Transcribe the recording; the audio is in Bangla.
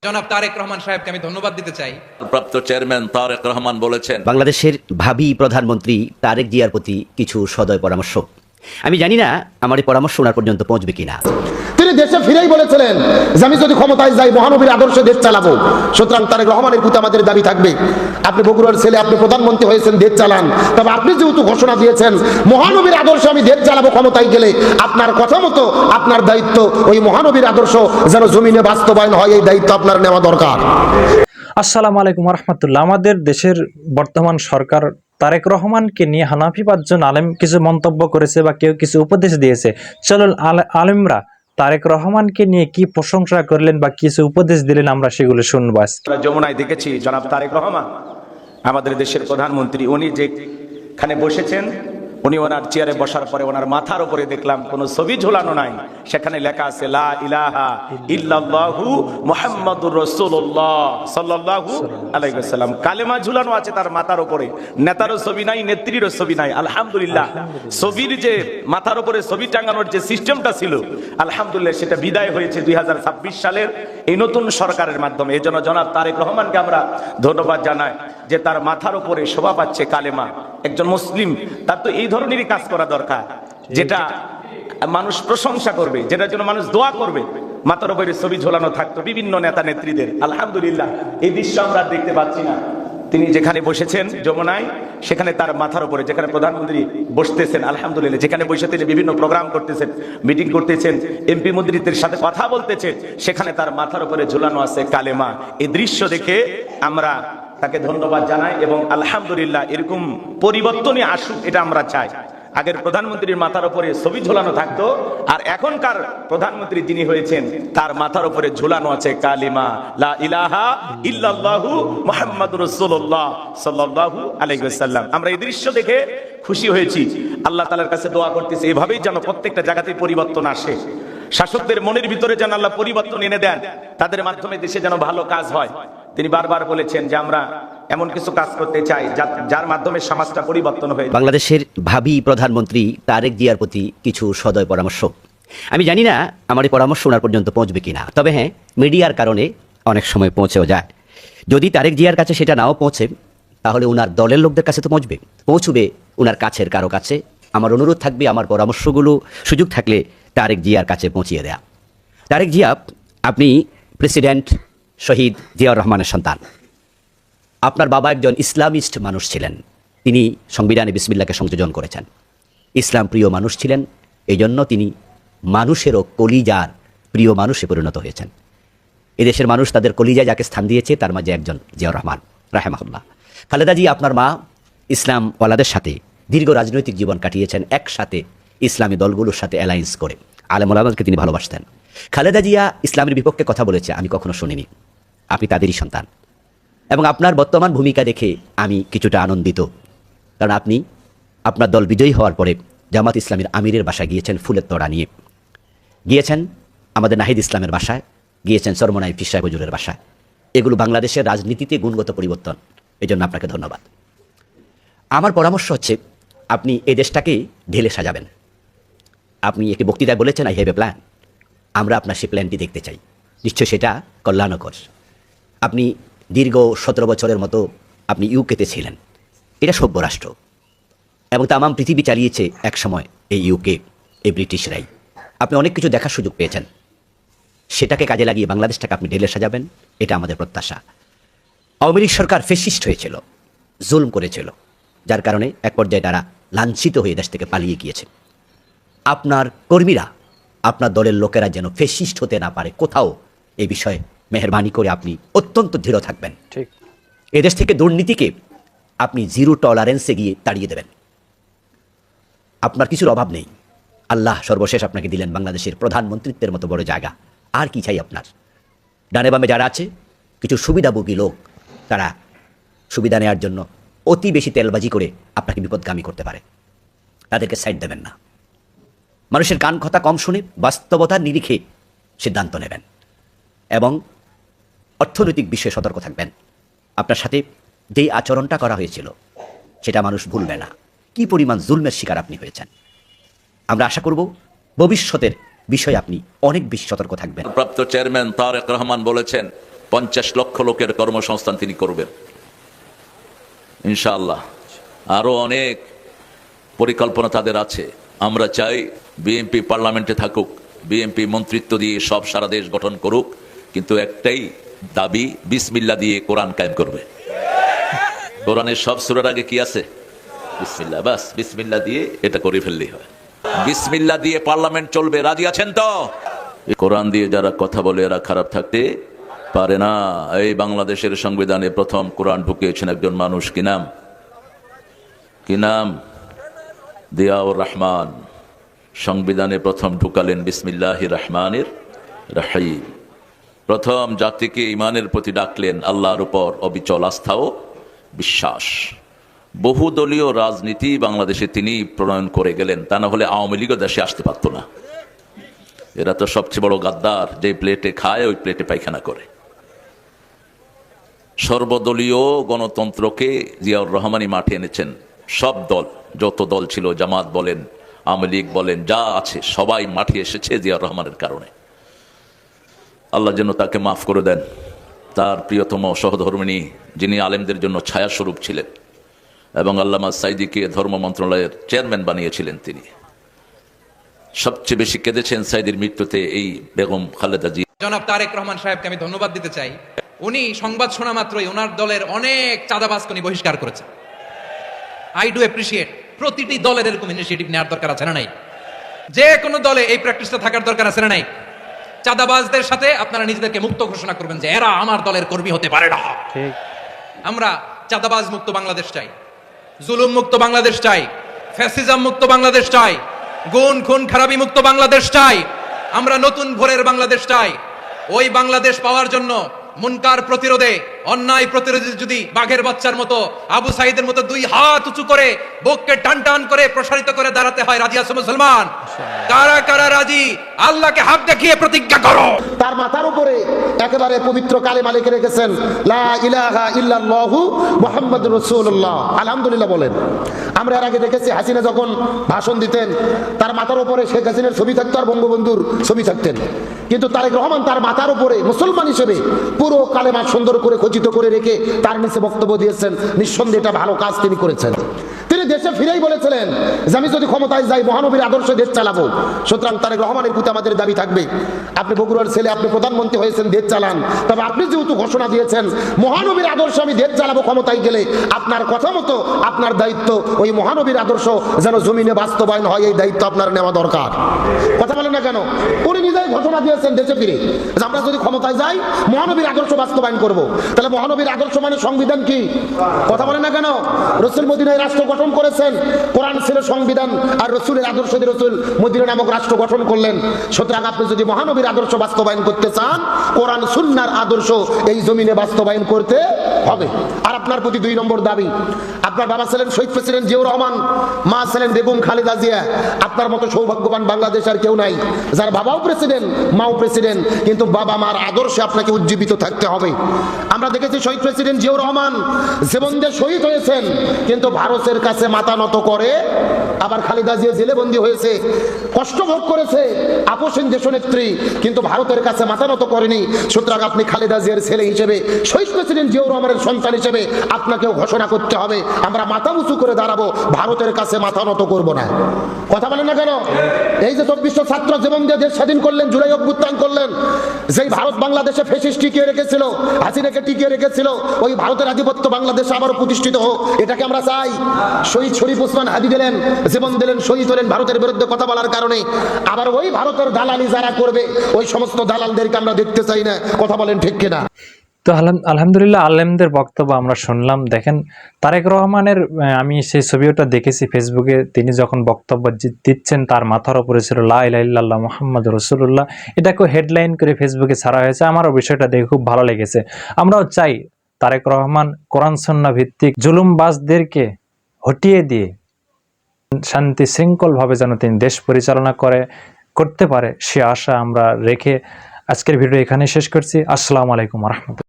জনাব তারেক রহমান সাহেবকে আমি ধন্যবাদ দিতে চাই। প্রাপ্ত চেয়ারম্যান তারেক রহমান বলেছেন, বাংলাদেশের ভাবি প্রধানমন্ত্রী তারেক জিয়ার প্রতি কিছু সদয় পরামর্শ। আমি জানি না আমার এই পরামর্শ ওনার পর্যন্ত পৌঁছবে কিনা। তিনি দেশে ফিরেই বলেছিলেন যে আমি যদি ক্ষমতায় যাই মহানবীর আদর্শে দেশ চালাবো। সুতরাং তারেক রহমানের প্রতি আমাদের দাবি থাকবে, আপনি বগুড়ার ছেলে, আপনি প্রধানমন্ত্রী হয়েছেন, দেশ চালান। তবে আপনি যেহেতু ঘোষণা দিয়েছেন মহানবীর আদর্শে আমি দেশ চালাবো, ক্ষমতায় গেলে আপনার কথা মতো আপনার দায়িত্ব ওই মহানবীর আদর্শ যেন জমিনে বাস্তবায়ন হয়, এই দায়িত্ব আপনার নেওয়া দরকার। আসসালামু আলাইকুম রহমতুল্লাহ। আমাদের দেশের বর্তমান সরকার তারেক রহমানকে নিয়ে হানাফি পাঁচজন আলেম কিছু মন্তব্য করেছে বা কেউ কিছু উপদেশ দিয়েছে। চলুন আলেমরা তারেক রহমানকে নিয়ে কি প্রশংসা করলেন বা কিছু উপদেশ দিলেন, আমরা সেগুলো শুনবো আজকে। যমুনায় দেখেছি জনাব তারেক রহমান আমাদের দেশের প্রধানমন্ত্রী, উনি যেখানে বসেছেন, উনি ওনার চেয়ারে বসার পরে ওনার মাথার উপরে দেখলাম কোনো ছবি ঝোলানো নাই, সেখানে লেখা আছে লা ইলাহা ইল্লাল্লাহু মুহাম্মাদুর রাসূলুল্লাহ সাল্লাল্লাহু আলাইহি ওয়াসাল্লাম। কালেমা ঝুলানো আছে তার মাথার উপরে, নেতারও ছবি নাই, নেত্রীরও ছবি নাই। আলহামদুলিল্লাহ, ছবির যে মাথার উপরে ছবি টাঙানোর যে সিস্টেমটা ছিল, আলহামদুলিল্লাহ সেটা বিদায় হয়েছে 2026 সালের এই নতুন সরকারের মাধ্যমে। এই জন্য জনাব তারেক রহমানকে আমরা ধন্যবাদ জানাই যে তার মাথার উপরে শোভা পাচ্ছে কালেমা। একজন মুসলিম তার তো এই ধরনেরই কাজ করা দরকার, যেটা মানুষ প্রশংসা করবে, যেটার জন্য মানুষ দোয়া করবে। মাথার উপরে ছবি ঝোলানো থাকতো বিভিন্ন নেতা নেত্রীদের। আলহামদুলিল্লাহ এই দৃশ্য আমরা দেখতে পাচ্ছি না। তিনি যেখানে বসেছেন যমুনায়, সেখানে তার মাথার উপরে, যেখানে প্রধানমন্ত্রী বসতেছেন, আলহামদুলিল্লাহ যেখানে বসে তিনি বিভিন্ন প্রোগ্রাম করতেছেন, মিটিং করতেছেন, এমপি মন্ত্রীদের সাথে কথা বলতেছেন, সেখানে তার মাথার উপরে ঝুলানো আছে কালেমা। এই দৃশ্য দেখে আমরা তাকে ধন্যবাদ জানাই এবং আলহামদুলিল্লাহ এরকম পরিবর্তনই আসুক, এটা আমরা চাই। আগের প্রধানমন্ত্রীর মাথার উপরে ছবি ঝোলানো থাকতো, আর এখনকার প্রধানমন্ত্রী যিনি হয়েছেন তার মাথার উপরে ঝোলানো আছে কালিমা লা ইলাহা ইল্লাল্লাহু মুহাম্মাদুর রাসূলুল্লাহ সাল্লাল্লাহু আলাইহি ওয়াসাল্লাম। আমরা এই দৃশ্য দেখে খুশি হয়েছি। আল্লাহ তাআলার কাছে দোয়া করতেছি এভাবেই যেন প্রত্যেকটা জায়গাতে পরিবর্তন আসে। শাসকদের মনের ভিতরে যেন আল্লাহ পরিবর্তন এনে দেন, তাদের মাধ্যমে দেশে যেন ভালো কাজ হয়। তিনি বারবার বলেছেন যে আমরা এমন কিছু কাজ করতে চাই যার মাধ্যমে সমাজটা পরিবর্তন হয়ে। বাংলাদেশের ভাবি প্রধানমন্ত্রী তারেক জিয়ার প্রতি কিছু সদয় পরামর্শ। আমি জানি না আমার এই পরামর্শ ওনার পর্যন্ত পৌঁছবে কিনা, তবে হ্যাঁ, মিডিয়ার কারণে অনেক সময় পৌঁছেও যায়। যদি তারেক জিয়ার কাছে সেটা নাও পৌঁছে, তাহলে ওনার দলের লোকদের কাছে তো পৌঁছবে ওনার কাছের কারো কাছে। আমার অনুরোধ থাকবে আমার পরামর্শগুলো সুযোগ থাকলে তারেক জিয়ার কাছে পৌঁছিয়ে দেয়া। তারেক জিয়া, আপনি প্রেসিডেন্ট শহীদ জিয়াউর রহমানের সন্তান। আপনার বাবা একজন ইসলামিস্ট মানুষ ছিলেন, তিনি সংবিধানে বিসমিল্লাহকে সংযোজন করেছেন। ইসলাম প্রিয় মানুষ ছিলেন, এই জন্য তিনি মানুষেরও কলিজার প্রিয় মানুষে পরিণত হয়েছেন। এদেশের মানুষ তাদের কলিজায় যাকে স্থান দিয়েছে তার মাঝে একজন জিয়াউর রহমান রাহেমাহুল্লাহ। খালেদা জি আপনার মা ইসলাম ওয়ালাদের সাথে দীর্ঘ রাজনৈতিক জীবন কাটিয়েছেন, একসাথে ইসলামী দলগুলোর সাথে অ্যালায়েন্স করে। আলেম ওলামাকে তিনি ভালোবাসতেন। খালেদা জিয়া ইসলামের বিপক্ষে কথা বলেছে আমি কখনো শুনিনি। আপনি তাদেরই সন্তান এবং আপনার বর্তমান ভূমিকা দেখে আমি কিছুটা আনন্দিত, কারণ আপনি আপনার দল বিজয়ী হওয়ার পরে জামাত ইসলামের আমিরের বাসায় গিয়েছেন, ফুলের তোড়া নিয়ে গিয়েছেন, আমাদের নাহিদ ইসলামের বাসায় গিয়েছেন, চরমনাই পীর সাহেব হুজুরের বাসায়। এগুলো বাংলাদেশের রাজনীতিতে গুণগত পরিবর্তন, এই জন্য আপনাকে ধন্যবাদ। আমার পরামর্শ হচ্ছে আপনি এই দেশটাকে ঢেলে সাজাবেন। আপনি একটি বক্তৃতায় বলেছেন আই হ্যাভ এ প্ল্যান। আমরা আপনার সেই প্ল্যানটি দেখতে চাই, নিশ্চয় সেটা কল্যাণকর। আপনি দীর্ঘ 17 বছরের মতো আপনি ইউকেতে ছিলেন, এটা সভ্য রাষ্ট্র এবং তামাম পৃথিবী চালিয়েছে এক সময় এই ইউকে, এই ব্রিটিশরাই। আপনি অনেক কিছু দেখার সুযোগ পেয়েছেন, সেটাকে কাজে লাগিয়ে বাংলাদেশটাকে আপনি ঢেলে সাজাবেন, এটা আমাদের প্রত্যাশা। আওয়ামী লীগ সরকার ফেসিস্ট হয়েছিল, জুলম করেছিল, যার কারণে এক পর্যায়ে তারা লাঞ্ছিত হয়ে দেশ থেকে পালিয়ে গিয়েছে। আপনার কর্মীরা, আপনার দলের লোকেরা যেন ফেসিস্ট হতে না পারে কোথাও, এই বিষয়ে মেহরবানি করে আপনি অত্যন্ত দৃঢ় থাকবেন। ঠিক, এদেশ থেকে দুর্নীতিকে আপনি জিরো টলারেন্সে গিয়ে তাড়িয়ে দেবেন। আপনার কিছুর অভাব নেই, আল্লাহ সর্বশেষ আপনাকে দিলেন বাংলাদেশের প্রধানমন্ত্রিত্বের মতো বড় জায়গা, আর কি চাই আপনার? ডানে বামে যারা আছে কিছু সুবিধাভোগী লোক, তারা সুবিধা নেওয়ার জন্য অতি বেশি তেলবাজি করে আপনাকে বিপদগামী করতে পারে, তাদেরকে সাইড দেবেন না। মানুষের কান কথা কম শুনে বাস্তবতার নিরিখে সিদ্ধান্ত নেবেন এবং অর্থনৈতিক বিষয়ে সতর্ক থাকবেন। আপনার সাথে যেই আচরণটা করা হয়েছিল সেটা মানুষ ভুলবে না, কি পরিমাণ জুলমের শিকার আপনি হয়েছেন। আমরা আশা করব ভবিষ্যতের বিষয়ে আপনি অনেক বেশি সতর্ক থাকবেন। প্রাপ্ত চেয়ারম্যান তারেক রহমান বলেছেন, 50 লক্ষ লোকের কর্মসংস্থান তিনি করবেন ইনশাআল্লাহ। আরো অনেক পরিকল্পনা তাদের আছে। আমরা চাই বিএনপি পার্লামেন্টে থাকুক, বিএনপি মন্ত্রিত্ব দিয়ে সব সারা দেশ গঠন করুক, কিন্তু একটাই দাবি, বিসমিল্লাহ দিয়ে কোরআন কায়েম করবে। কোরআনের সব সূরার আগে কি আছে? বিসমিল্লাহ। বাস বিসমিল্লাহ দিয়ে এটা করে ফেললেই হয়। বিসমিল্লাহ দিয়ে পার্লামেন্ট চলবে, রাজি আছেন তো? কোরআন দিয়ে যারা কথা বলে এরা খারাপ থাকতে পারে না। এই বাংলাদেশের সংবিধানে প্রথম কোরআন ঢুকিয়েছেন একজন মানুষ, কি নাম? কি নাম? জিয়াউর রহমান। সংবিধানে প্রথম ঢুকালেন বিসমিল্লাহির রহমানির রহিম। প্রথম জাতিকে ইমানের প্রতি ডাকলেন, আল্লাহর উপর অবিচল আস্থা ও বিশ্বাস। বহুদলীয় রাজনীতি বাংলাদেশে তিনি প্রণয়ন করে গেলেন, তা না হলে আওয়ামী লীগও দেশে আসতে পারত না। এরা তো সবচেয়ে বড় গাদ্দার, যে প্লেটে খায় ওই প্লেটে পায়খানা করে। সর্বদলীয় গণতন্ত্রকে জিয়াউর রহমানই মাঠে এনেছেন। সব দল, যত দল ছিল, জামাত বলেন, আওয়ামী লীগ বলেন, যা আছে সবাই মাঠে এসেছে জিয়াউর রহমানের কারণে। আল্লাহ যেন তাকে মাফ করে দেন। তার প্রিয়তম সহধর্মিণী, যিনি আলেমদের জন্য ছায়াস্বরূপ ছিলেন এবং আল্লামা সাইদিকে ধর্ম মন্ত্রণালয়ের চেয়ারম্যান বানিয়েছিলেন, তিনি সবচেয়ে বেশি কেঁদেছেন সাইদির মৃত্যুতে এই বেগম খালেদা জিয়া। জনাব তারেক রহমান সাহেবকে আমি ধন্যবাদ দিতে চাই। উনি সংবাদ শোনা মাত্রই ওনার দলের অনেক চাঁদাবাজকে উনি বহিষ্কার করেছেন। I do appreciate. প্রতিটি দলের এরকম ইনিশিয়েটিভ নেওয়ার দরকার আছে না নাই? যে কোনো দলে এই প্র্যাকটিসটা থাকার দরকার আছে না নাই? চাঁদাবাজদের সাথে আপনারা নিজেদেরকে মুক্ত ঘোষণা করবেন যে এরা আমার দলের কর্মী হতে পারে না। ঠিক। আমরা চাঁদাবাজ মুক্ত বাংলাদেশ চাই, জুলুম মুক্ত বাংলাদেশ চাই, ফ্যাসিজম মুক্ত বাংলাদেশ চাই, গুণ খুন খারাপি মুক্ত বাংলাদেশ চাই। আমরা নতুন ভোরের বাংলাদেশ চাই। ওই বাংলাদেশ পাওয়ার জন্য মুনকার প্রতিরোধে, অন্যায় প্রতিরোধে যদি বাঘের বাচ্চার মতো, আবু সাইদের মতো দুই হাত উঁচু করে, বুককে টান টান করে প্রসারিত করে দাঁড়াতে হয়, রাজি আছো মুসলমান? কারা কারা রাজি? আল্লাহকে হাত দেখিয়ে প্রতিজ্ঞা করো। তার মাথার উপরে একেবারে পবিত্র কালেমা লিখে রেখেছেন, লা ইলাহা ইল্লাল্লাহু মুহাম্মাদুর রাসূলুল্লাহ। আলহামদুলিল্লাহ বলেন। আমরা এর আগে দেখেছি হাসিনা যখন ভাষণ দিতেন, তার মাথার উপরে শেখ হাসিনার ছবি থাকতো আর বঙ্গবন্ধুর ছবি থাকতেন, কিন্তু তারেক রহমান তার মাথার উপরে মুসলমান হিসেবে পুরো কালেমা সুন্দর করে খচিত করে রেখে তার নিচে বক্তব্য দিয়েছেন। নিঃসন্দেহে এটা ভালো কাজ তিনি করেছেন। তিনি দেশে ফিরেই বলেছিলেন যে আমি যদি ক্ষমতায় যাই মহানবীর আদর্শে দেশ চালাবো। সুতরাং তারেক রহমানের প্রতি আমাদের দাবি থাকবে, আপনি বগুড়ার ছেলে, আপনি প্রধানমন্ত্রী হয়েছেন, দেশ চালান, তবে আপনি যেহেতু ঘোষণা দিয়েছেন মহানবীর আদর্শে আমি দেশ চালাবো, ক্ষমতায় গেলে আপনার কথা মতো আপনার দায়িত্ব ওই মহানবীর আদর্শ যেন জমিনে বাস্তবায়ন হয়, এই দায়িত্ব আপনার নেওয়া দরকার। কথা বলেন না কেন? উনি নিজেই ঘোষণা দিয়েছেন দেশে ফিরে যে আমরা যদি ক্ষমতায় যাই মহানবীর আদর্শ বাস্তবায়ন করব। তাহলে মহানবীর আদর্শ মানে সংবিধান কি? কথা বলেন না কেন? রাসূল মদিনায় রাষ্ট্র গঠন করেছেন, কোরআন ছিল সংবিধান, আর রাসূলের আদর্শ দিয়ে রাসূল মদিনা নামক রাষ্ট্র গঠন করলেন। সুতরাং আপনি যদি মহানবীর আদর্শ বাস্তবায়ন করতে চান, কোরআন সুন্নাহর আদর্শ এই জমিনে বাস্তবায়ন করতে হবে। আর আপনার প্রতি 2 নম্বর দাবি, আপনার বাবা ছিলেন শহীদ প্রেসিডেন্ট জিয়াউর রহমান, মা ছিলেন বেগম খালেদা জিয়া। আপনার মতো সৌভাগ্যবান বাংলাদেশ আর কেউ নাই, যার বাবাও প্রেসিডেন্ট, মাও প্রেসিডেন্ট, কিন্তু বাবা মার আদর্শে আপনাকে উজ্জীবিত থাকতে হবে। আমরা দেখেছি শহীদ প্রেসিডেন্ট জিয়াউর রহমান জীবন দিয়ে শহীদ হয়েছেন, কিন্তু ভারতের কাছে মাথা নত করে। আবার খালেদা জিয়া জেলে বন্দী হয়েছে, কষ্ট ভোগ করেছে, আপসহীন দেশনেত্রী, কিন্তু ভারতের কাছে মাথা নত করেনি। সুতরাং আপনি খালেদা জিয়ার ছেলে হিসেবে, শহীদ প্রেসিডেন্ট জিয়াউর রহমানের সন্তান হিসেবে আপনাকেও ঘোষণা করতে হবে আমরা মাথা উঁচু করে দাঁড়াবো, ভারতের কাছে মাথা নত করব না। কথা বলেন না কেন? এই যে 2400 ছাত্র জীবন দিয়ে দেশ স্বাধীন করলেন, জুলাই অভ্যুত্থান করলেন, যেই ভারত বাংলাদেশে ফ্যাসিস্ট টিকিয়ে রেখেছিল, হাসিনাকে টিকিয়ে রেখেছিল, ওই ভারতের আধিপত্য বাংলাদেশে আবারও প্রতিষ্ঠিত হোক, এটাকে আমরা চাই। শহীদ শরীফ ওসমান হাদি দিলেন, জীবন দিলেন, শহীদ হলেন ভারতের বিরুদ্ধে কথা বলার কারণে। আবার ওই ভারতের দালালি যারা করবে, ওই সমস্ত দালালদেরকে আমরা দেখতে চাই না। কথা বলেন ঠিক কিনা? তো আলহামদুলিল্লাহ আলেমদের বক্তব্য আমরা শুনলাম। দেখেন তারেক রহমানের, আমি সেই ছবিটা দেখেছি ফেসবুকে, তিনি যখন বক্তব্য দিচ্ছেন তার মাথার উপরে ছিল লা ইলাহা ইল্লাল্লাহ মুহাম্মাদুর রাসূলুল্লাহ। এটাকে হেডলাইন করে ফেসবুকে ছাড়া হয়েছে। আমারও বিষয়টা দেখে খুব ভালো লেগেছে। আমরাও চাই তারেক রহমান কোরআন সুন্নাহ ভিত্তিক জুলুমবাজদেরকে হটিয়ে দিয়ে শান্তি শৃঙ্খলভাবে যেন তিনি দেশ পরিচালনা করতে পারে, সে আশা আমরা রেখে আজকের ভিডিও এখানে শেষ করছি। আসসালামু আলাইকুম ওয়া রাহমাতুল্লাহ।